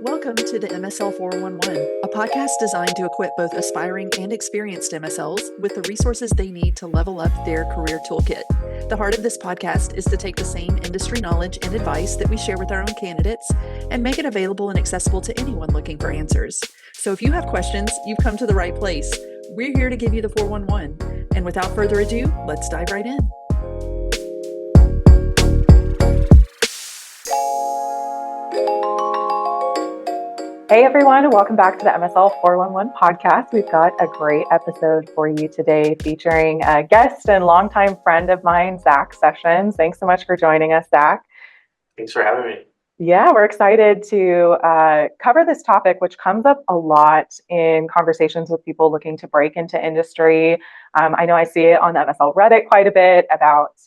Welcome to the MSL 411, a podcast designed to equip both aspiring and experienced MSLs with the resources they need to level up their career toolkit. The heart of this podcast is to take the same industry knowledge and advice that we share with our own candidates and make it available and accessible to anyone looking for answers. So if you have questions, you've come to the right place. We're here to give you the 411. And without further ado, let's dive right in. Hey everyone, welcome back to the MSL 411 podcast. We've got a great episode for you today featuring a guest and longtime friend of mine, Zack Sessions. Thanks so much for joining us, Zack. Thanks for having me. Yeah, we're excited to cover this topic, which comes up a lot in conversations with people looking to break into industry. I know I see it on the MSL Reddit quite a bit about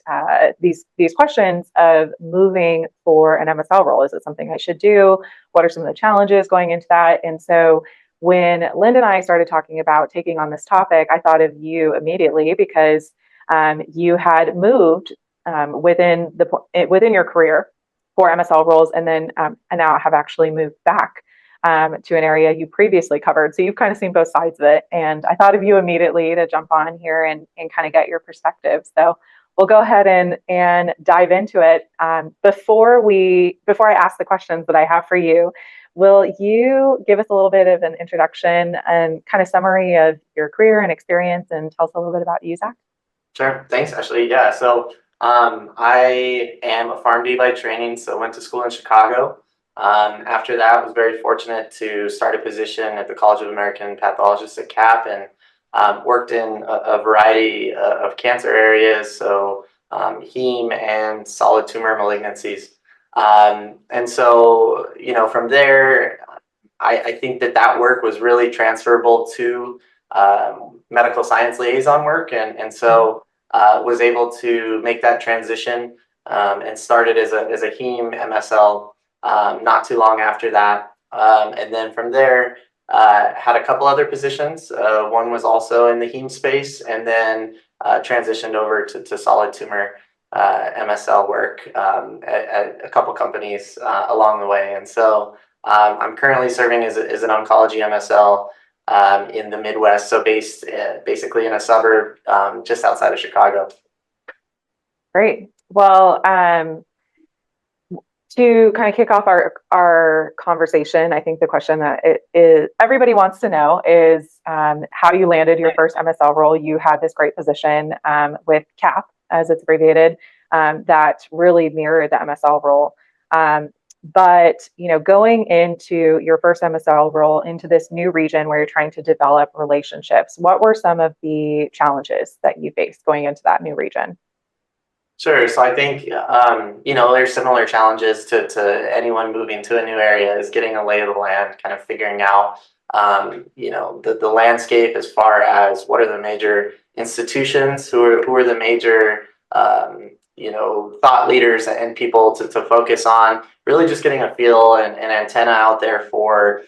these questions of moving for an MSL role. Is it something I should do? What are some of the challenges going into that? And so when Linda and I started talking about taking on this topic, I thought of you immediately because you had moved within your career for MSL roles, and then and now have actually moved back to an area you previously covered. So you've kind of seen both sides of it. And I thought of you immediately to jump on here and kind of get your perspective. So we'll go ahead and dive into it. Before I ask the questions that I have for you, will you give us a little bit of an introduction and kind of summary of your career and experience and tell us a little bit about you, Zack? Sure. Thanks, Ashley. Yeah. So I am a PharmD by training, so went to school in Chicago. After that, was very fortunate to start a position at the College of American Pathologists at CAP, and worked in a variety of cancer areas, so heme and solid tumor malignancies. And so, from there, I think that work was really transferable to medical science liaison work, and so was able to make that transition and started as a heme MSL not too long after that. And then from there, had a couple other positions. One was also in the heme space, and then transitioned over to solid tumor MSL work at a couple companies along the way. And so I'm currently serving as an oncology MSL in the Midwest, so based basically in a suburb just outside of Chicago. Great. Well, to kind of kick off our conversation, I think the question that everybody wants to know is how you landed your first MSL role. You had this great position with CAP, as it's abbreviated, that really mirrored the MSL role. But, going into your first MSL role into this new region where you're trying to develop relationships, what were some of the challenges that you faced going into that new region? Sure. So I think, there's similar challenges to anyone moving to a new area, is getting a lay of the land, kind of figuring out, the landscape as far as what are the major institutions, who are the major, thought leaders and people to focus on, really just getting a feel and antenna out there for,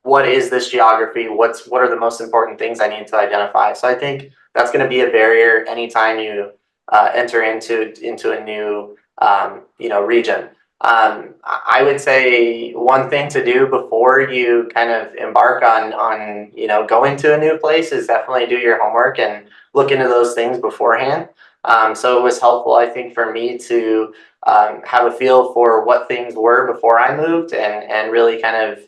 what is this geography? What are the most important things I need to identify? So I think that's going to be a barrier anytime you enter into a new, region. I would say one thing to do before you kind of embark on going to a new place is definitely do your homework and look into those things beforehand. So it was helpful, I think, for me to have a feel for what things were before I moved, and really kind of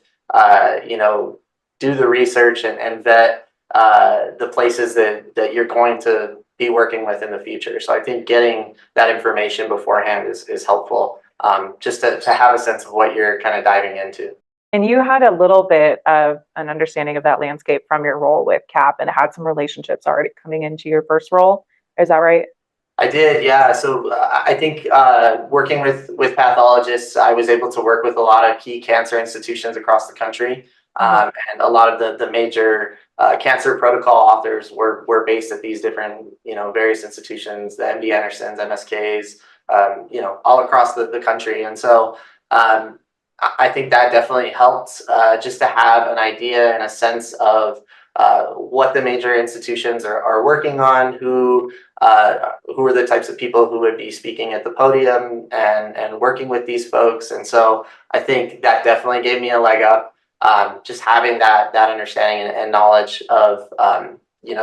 do the research and vet the places that you're going to be working with in the future. So I think getting that information beforehand is helpful, just to have a sense of what you're kind of diving into. And you had a little bit of an understanding of that landscape from your role with CAP and had some relationships already coming into your first role. Is that right? I did, yeah. So I think working with pathologists, I was able to work with a lot of key cancer institutions across the country. And a lot of the major cancer protocol authors were based at these different, various institutions, the MD Andersons, MSKs, all across the country. And so I think that definitely helped just to have an idea and a sense of what the major institutions are working on, who are the types of people who would be speaking at the podium and working with these folks. And so I think that definitely gave me a leg up, just having that understanding and knowledge of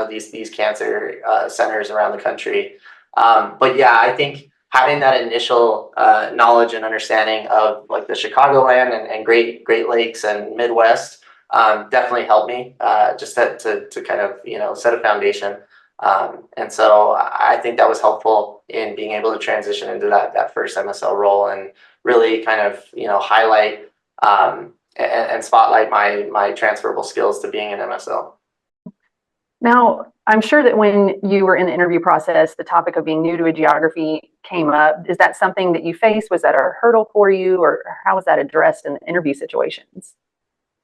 these cancer centers around the country. But yeah, I think having that initial knowledge and understanding of like the Chicagoland and Great Lakes and Midwest definitely helped me just to kind of set a foundation. And so I think that was helpful in being able to transition into that first MSL role and really kind of highlight and spotlight my transferable skills to being an MSL. Now, I'm sure that when you were in the interview process, the topic of being new to a geography came up. Is that something that you faced? Was that a hurdle for you, or how was that addressed in the interview situations?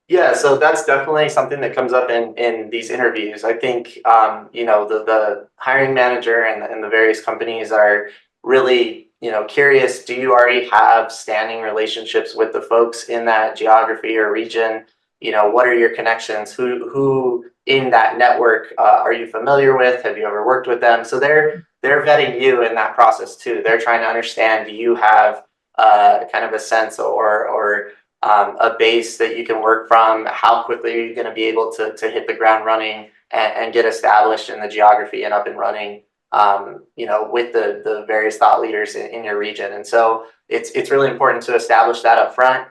Yeah, so that's definitely something that comes up in these interviews. I think the hiring manager and the various companies are really curious. Do you already have standing relationships with the folks in that geography or region? What are your connections? Who in that network are you familiar with? Have you ever worked with them? So they're vetting you in that process too. They're trying to understand, do you have kind of a sense or a base that you can work from? How quickly are you going to be able to hit the ground running and get established in the geography and up and running with the various thought leaders in your region? And so it's really important to establish that up front.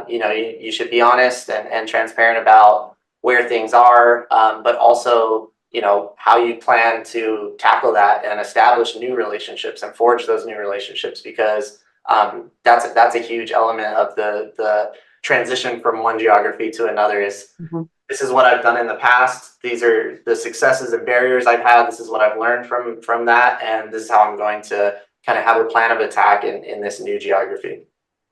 You should be honest and transparent about where things are, but also how you plan to tackle that and establish new relationships and forge those new relationships, because that's a huge element of the transition from one geography to another. This is what I've done in the past. These are the successes and barriers I've had. This is what I've learned from that, and this is how I'm going to kind of have a plan of attack in this new geography.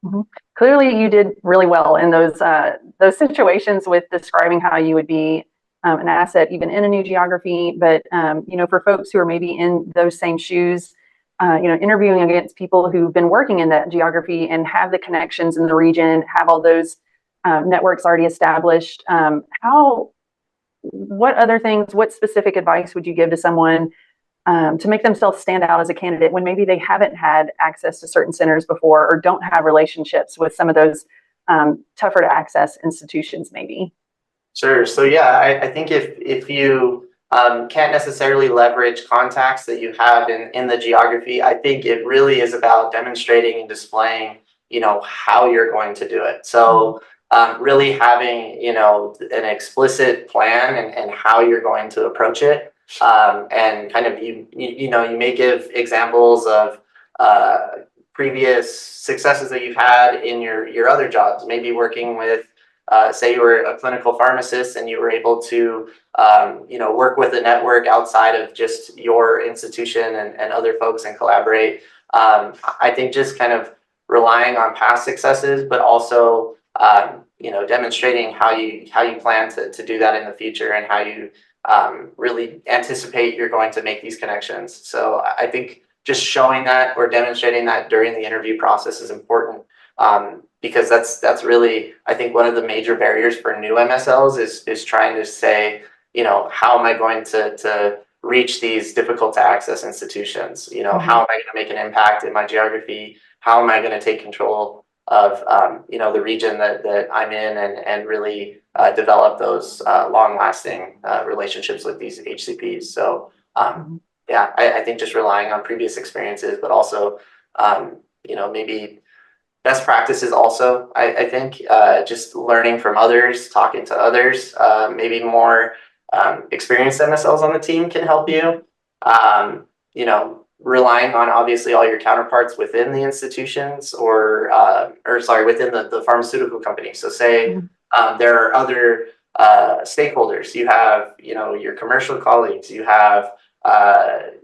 Mm-hmm. Clearly, you did really well in those situations with describing how you would be an asset even in a new geography. But for folks who are maybe in those same shoes, interviewing against people who've been working in that geography and have the connections in the region, have all those networks already established. What specific advice would you give to someone to make themselves stand out as a candidate when maybe they haven't had access to certain centers before or don't have relationships with some of those tougher to access institutions maybe? Sure. So yeah, I think if you can't necessarily leverage contacts that you have in the geography, I think it really is about demonstrating and displaying, how you're going to do it. So really having, an explicit plan and how you're going to approach it. And kind of, you may give examples of previous successes that you've had in your other jobs, maybe working with, say you were a clinical pharmacist and you were able to, work with a network outside of just your institution and other folks and collaborate. I think just kind of relying on past successes, but also, demonstrating how you plan to do that in the future and how you really anticipate you're going to make these connections. So I think just showing that or demonstrating that during the interview process is important, because that's really, I think, one of the major barriers for new MSLs is trying to say, how am I going to reach these difficult to access institutions? How am I going to make an impact in my geography? How am I going to take control of the region that I'm in and really develop those long-lasting relationships with these HCPs. So I think just relying on previous experiences, but also maybe best practices also. I think just learning from others, talking to others, maybe more experienced MSLs on the team can help you. Relying on obviously all your counterparts within the institutions or within the pharmaceutical company. So say there are other stakeholders. You have, your commercial colleagues. You have other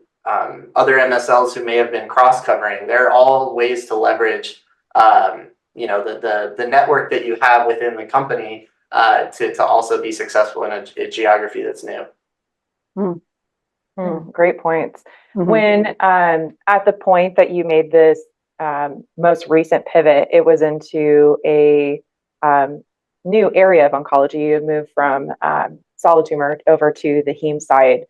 MSLs who may have been cross-covering. They're all ways to leverage, the network that you have within the company to also be successful in a geography that's new. Great points. When at the point that you made this most recent pivot, it was into a new area of oncology. You moved from solid tumor over to the heme side.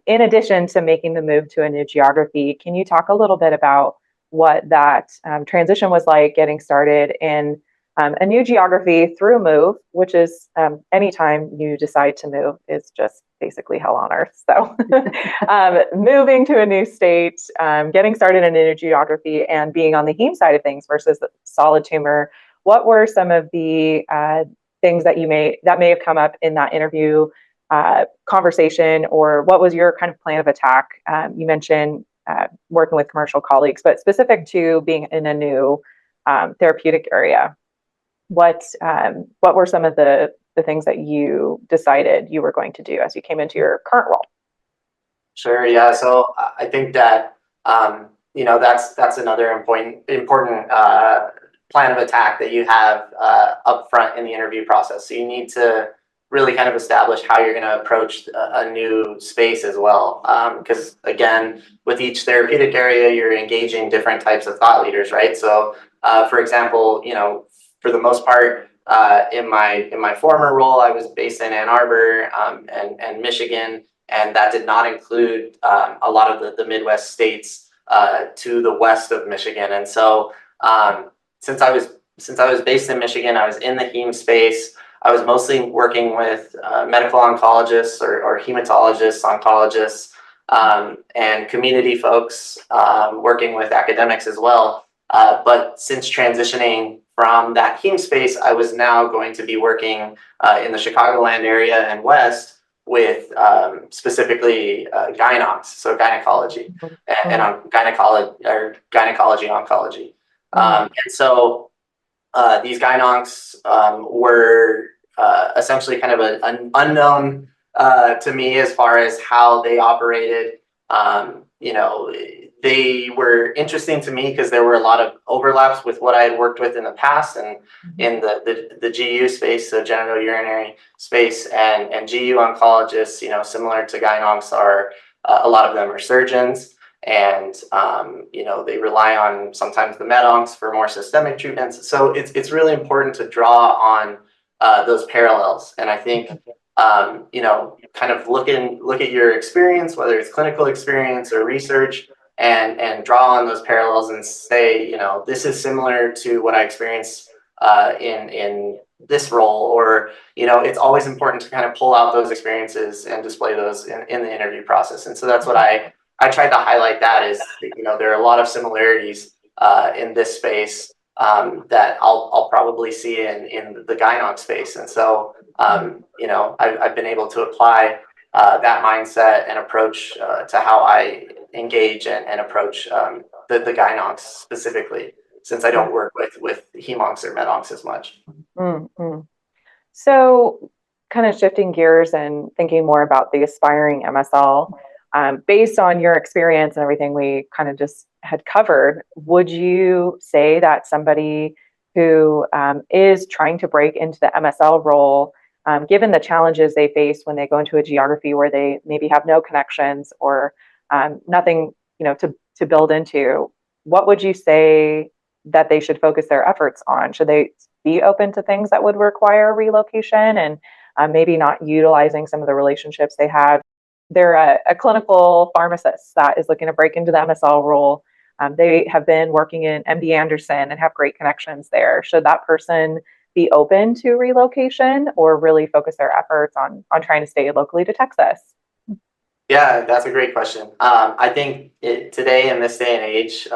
In addition to making the move to a new geography, can you talk a little bit about what that transition was like, getting started in a new geography through a move, which is anytime you decide to move is just basically hell on earth. So moving to a new state, getting started in a new geography, and being on the heme side of things versus the solid tumor. What were some of the things that may have come up in that interview conversation, or what was your kind of plan of attack? You mentioned working with commercial colleagues, but specific to being in a new therapeutic area, what were some of the things that you decided you were going to do as you came into your current role? Sure. Yeah. So I think that that's another important plan of attack that you have up front in the interview process. So you need to really kind of establish how you're going to approach a new space as well. Because again, with each therapeutic area, you're engaging different types of thought leaders, right? So, for example, for the most part, in my former role, I was based in Ann Arbor and Michigan, and that did not include a lot of the Midwest states to the west of Michigan. And so, since I was based in Michigan, I was in the heme space. I was mostly working with medical oncologists or hematologists, oncologists, and community folks, working with academics as well. But since transitioning from that heme space, I was now going to be working in the Chicagoland area and west with specifically gynocs, so gynecology, and on gynecology oncology. And so these gynocs were essentially kind of an unknown to me as far as how they operated. They were interesting to me because there were a lot of overlaps with what I had worked with in the past and in the GU space, so genital urinary space, and GU oncologists, similar to gynocs, are a lot of them are surgeons. And they rely on sometimes the med-oncs for more systemic treatments. So it's really important to draw on those parallels. And I think kind of look at your experience, whether it's clinical experience or research, and draw on those parallels and say, this is similar to what I experienced in this role, or it's always important to kind of pull out those experiences and display those in the interview process. And so that's what I tried to highlight, that is, there are a lot of similarities in this space that I'll probably see in the gynoc space. And so, I've been able to apply that mindset and approach to how I engage and approach the gynocs specifically, since I don't work with hemoncs or medoncs as much. Mm-hmm. So kind of shifting gears and thinking more about the aspiring MSL, based on your experience and everything we kind of just had covered, would you say that somebody who is trying to break into the MSL role, given the challenges they face when they go into a geography where they maybe have no connections or nothing, to build into, what would you say that they should focus their efforts on? Should they be open to things that would require relocation and maybe not utilizing some of the relationships they have? They're a clinical pharmacist that is looking to break into the MSL role. They have been working in MD Anderson and have great connections there. Should that person be open to relocation, or really focus their efforts on trying to stay locally to Texas? Yeah, that's a great question. I think today, in this day and age,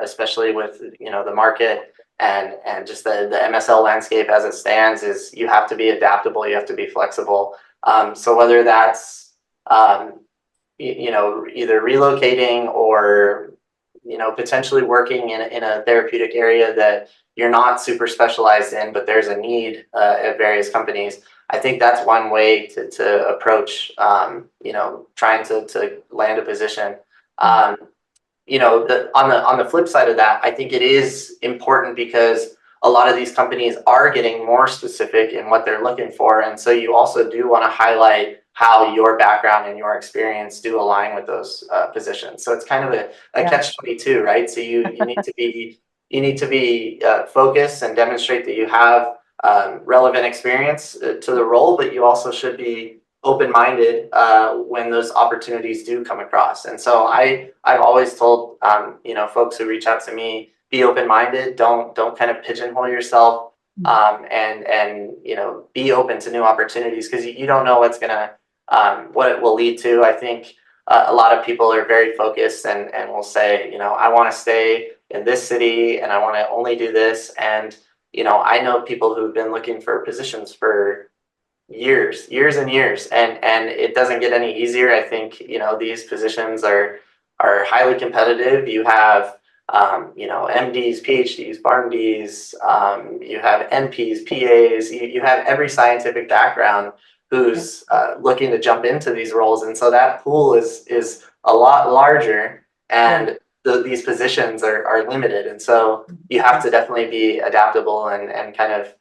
especially with the market and just the MSL landscape as it stands, is you have to be adaptable, you have to be flexible. So whether that's either relocating or potentially working in a therapeutic area that you're not super specialized in, but there's a need at various companies. I think that's one way to approach, trying to land a position. On the flip side of that, I think it is important because a lot of these companies are getting more specific in what they're looking for, and so you also do want to highlight how your background and your experience do align with those positions. So it's kind of a catch-22, right? So you need to be focused and demonstrate that you have relevant experience to the role, but you also should be open-minded when those opportunities do come across. And so I've always told folks who reach out to me, be open-minded, don't kind of pigeonhole yourself, and be open to new opportunities, because you don't know what it will lead to. I think a lot of people are very focused and will say, I want to stay in this city and I want to only do this. And I know people who've been looking for positions for years and years, and it doesn't get any easier. I think these positions are highly competitive. You have MDs, PhDs, PharmDs, you have NPs, PAs, you have every scientific background who's looking to jump into these roles, and so that pool is a lot larger, and these positions are limited, and so you have to definitely be adaptable and kind of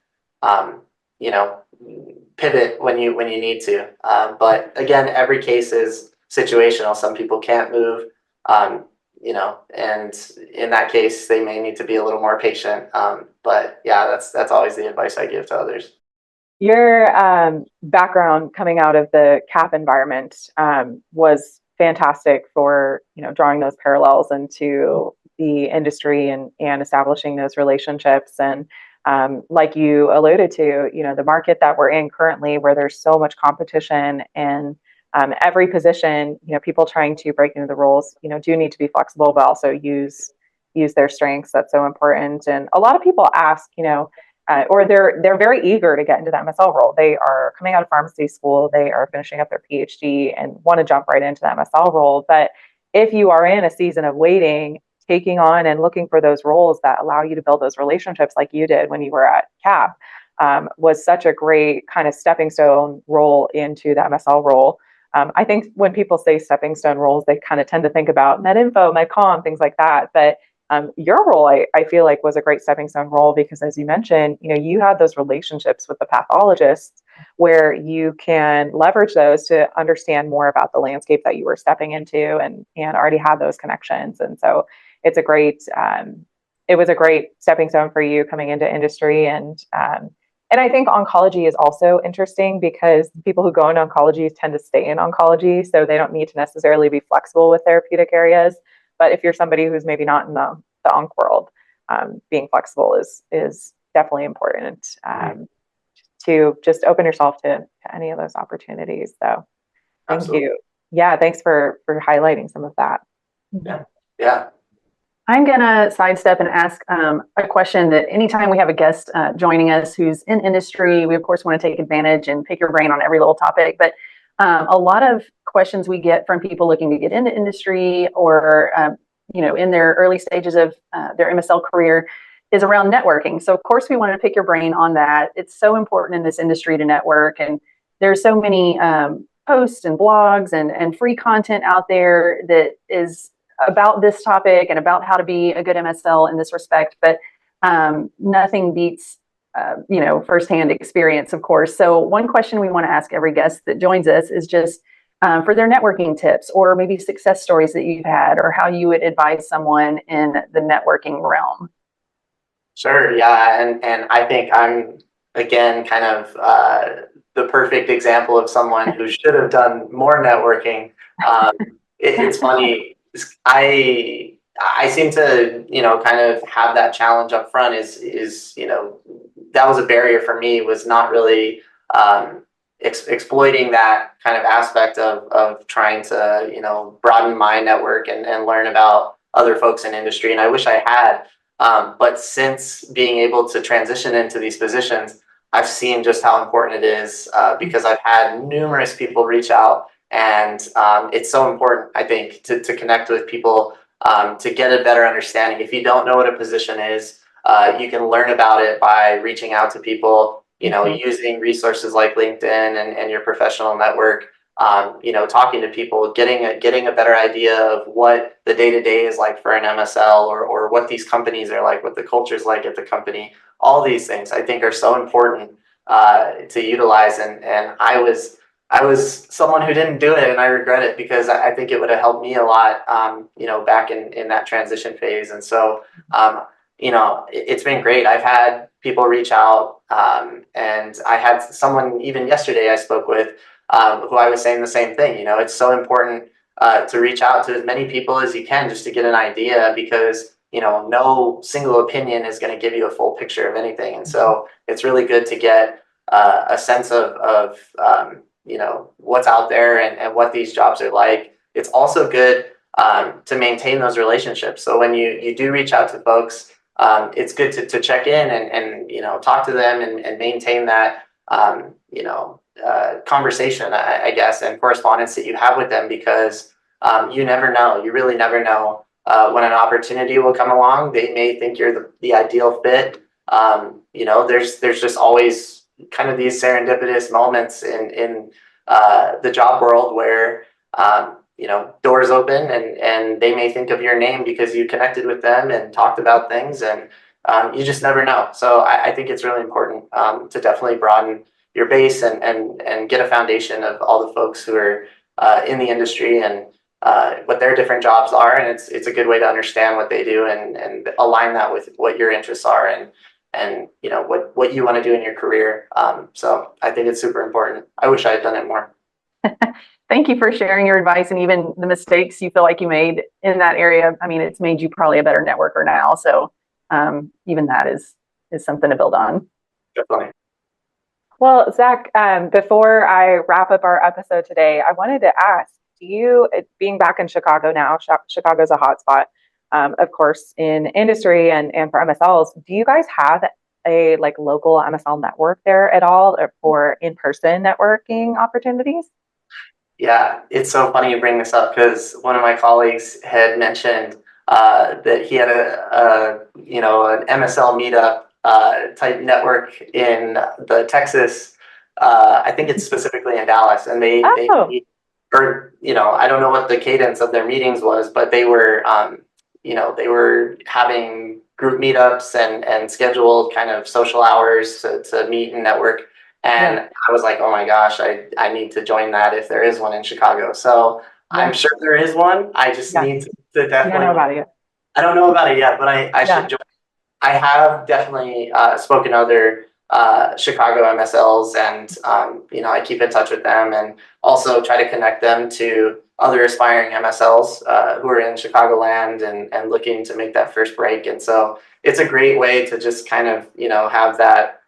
pivot when you need to. But again, every case is situational. Some people can't move, and in that case, they may need to be a little more patient. But yeah, that's always the advice I give to others. Your background coming out of the CAP environment was fantastic for drawing those parallels into the industry and establishing those relationships. And like you alluded to, the market that we're in currently, where there's so much competition and every position, people trying to break into the roles, do need to be flexible, but also use their strengths. That's so important. And a lot of people ask, or they're very eager to get into the MSL role. They are coming out of pharmacy school, they are finishing up their PhD and want to jump right into the MSL role. But if you are in a season of waiting, taking on and looking for those roles that allow you to build those relationships like you did when you were at CAP, was such a great kind of stepping stone role into the MSL role. I think when people say stepping stone roles, they kind of tend to think about MedInfo, MedCom, things like that. But your role, I feel like, was a great stepping stone role because, as you mentioned, you had those relationships with the pathologists where you can leverage those to understand more about the landscape that you were stepping into and already had those connections. And so it was a great stepping stone for you coming into industry. And I think oncology is also interesting because people who go into oncology tend to stay in oncology, so they don't need to necessarily be flexible with therapeutic areas. But if you're somebody who's maybe not in the onc world, being flexible is definitely important to just open yourself to any of those opportunities. So thank Absolutely. you. Yeah, thanks for highlighting some of that. Yeah. I'm going to sidestep and ask a question that anytime we have a guest joining us who's in industry, we of course want to take advantage and pick your brain on every little topic. But a lot of questions we get from people looking to get into industry or, in their early stages of their MSL career is around networking. So of course we want to pick your brain on that. It's so important in this industry to network. And there's so many posts and blogs and free content out there that is about this topic and about how to be a good MSL in this respect, but nothing beats, firsthand experience, of course. So one question we want to ask every guest that joins us is just for their networking tips or maybe success stories that you've had or how you would advise someone in the networking realm. Sure. Yeah. And I think I'm, again, kind of the perfect example of someone who should have done more networking. It's funny. I seem to, kind of have that challenge up front is that was a barrier for me, was not really exploiting that kind of aspect of trying to, broaden my network and learn about other folks in industry. And I wish I had, but since being able to transition into these positions, I've seen just how important it is because I've had numerous people reach out. And it's so important, I think, to connect with people, to get a better understanding. If you don't know what a position is, you can learn about it by reaching out to people, using resources like LinkedIn and your professional network, talking to people, getting a better idea of what the day-to-day is like for an MSL or what these companies are like, what the culture is like at the company. All these things I think are so important to utilize. And I was someone who didn't do it, and I regret it because I think it would have helped me a lot, back in that transition phase. And so, it's been great. I've had people reach out, and I had someone even yesterday I spoke with who I was saying the same thing. It's so important to reach out to as many people as you can just to get an idea, because no single opinion is going to give you a full picture of anything. And so it's really good to get a sense of what's out there and what these jobs are like. It's also good to maintain those relationships. So when you do reach out to folks, it's good to check in and talk to them and maintain that conversation, I guess, and correspondence that you have with them, because you never know. You really never know when an opportunity will come along. They may think you're the ideal fit. There's just always kind of these serendipitous moments in the job world where doors open and they may think of your name because you connected with them and talked about things, and you just never know. So I think it's really important to definitely broaden your base and get a foundation of all the folks who are in the industry and what their different jobs are. And it's a good way to understand what they do and align that with what your interests are and what you want to do in your career. So I think it's super important. I wish I had done it more. Thank you for sharing your advice and even the mistakes you feel like you made in that area. I mean, it's made you probably a better networker now. So even that is something to build on. Definitely. Well, Zack, before I wrap up our episode today, I wanted to ask, being back in Chicago now, Chicago's a hotspot, of course, in industry and for MSLs, do you guys have a local MSL network there at all, or for in-person networking opportunities? Yeah, it's so funny you bring this up, because one of my colleagues had mentioned that he had an MSL meetup type network in the Texas. I think it's specifically in Dallas, and they meet, or I don't know what the cadence of their meetings was, but they were they were having group meetups and scheduled kind of social hours to meet and network. And I was like, oh my gosh, I need to join that if there is one in Chicago. So I'm sure there is one. I just need to definitely. You don't know about it yet. I don't know about it yet, but I should join. I have definitely spoken to other Chicago MSLs, and I keep in touch with them and also try to connect them to other aspiring MSLs who are in Chicagoland and looking to make that first break. And so it's a great way to just kind of have that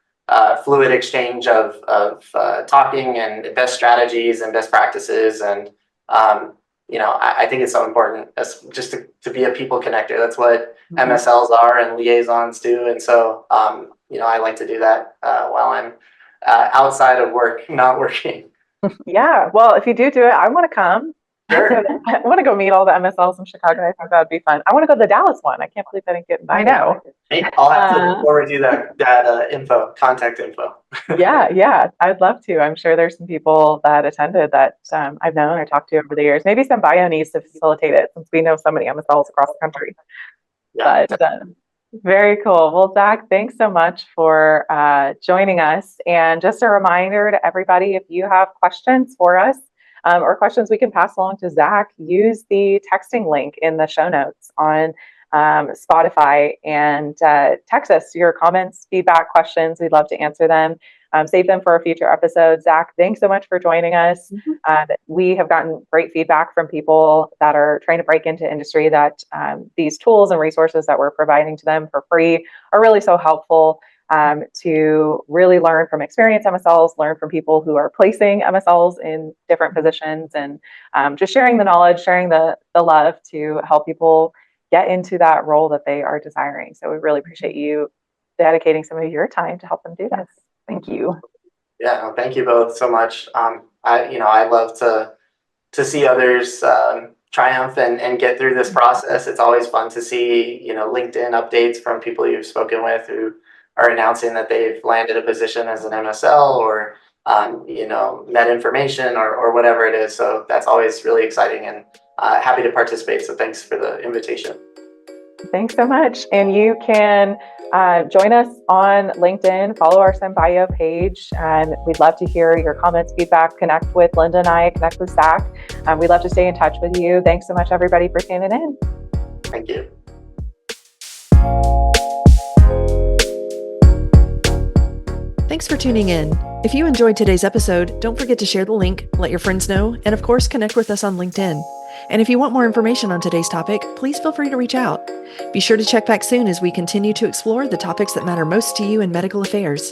fluid exchange of talking and best strategies and best practices. And I think it's so important as just to be a people connector. That's what MSLs are and liaisons do. And so I like to do that while I'm outside of work, not working. Yeah, well, if you do it, I want to come. Sure. I want to go meet all the MSLs in Chicago. I think that would be fun. I want to go to the Dallas one. I can't believe I didn't get invited. I know. Hey, I'll have to forward you that contact info. Yeah, I'd love to. I'm sure there's some people that attended that I've known or talked to over the years. Maybe some bio needs to facilitate it, since we know so many MSLs across the country. Yeah, but very cool. Well, Zack, thanks so much for joining us. And just a reminder to everybody, if you have questions for us or questions we can pass along to Zack, use the texting link in the show notes on Spotify, and text us your comments, feedback, questions. We'd love to answer them. Save them for a future episode. Zack, thanks so much for joining us. We have gotten great feedback from people that are trying to break into industry, that these tools and resources that we're providing to them for free are really so helpful to really learn from experienced MSLs, learn from people who are placing MSLs in different positions, and just sharing the knowledge, sharing the love to help people get into that role that they are desiring. So we really appreciate you dedicating some of your time to help them do this. Thank you. Yeah, no, thank you both so much. I love to see others triumph and get through this process. It's always fun to see LinkedIn updates from people you've spoken with who are announcing that they've landed a position as an MSL or met information or whatever it is. So that's always really exciting, and happy to participate. So thanks for the invitation. Thanks so much. And you can join us on LinkedIn, follow our SimBio page, and we'd love to hear your comments, feedback, connect with Linda and I, connect with Zack. We'd love to stay in touch with you. Thanks so much, everybody, for tuning in. Thank you. Thanks for tuning in. If you enjoyed today's episode, don't forget to share the link, let your friends know, and of course, connect with us on LinkedIn. And if you want more information on today's topic, please feel free to reach out. Be sure to check back soon as we continue to explore the topics that matter most to you in medical affairs.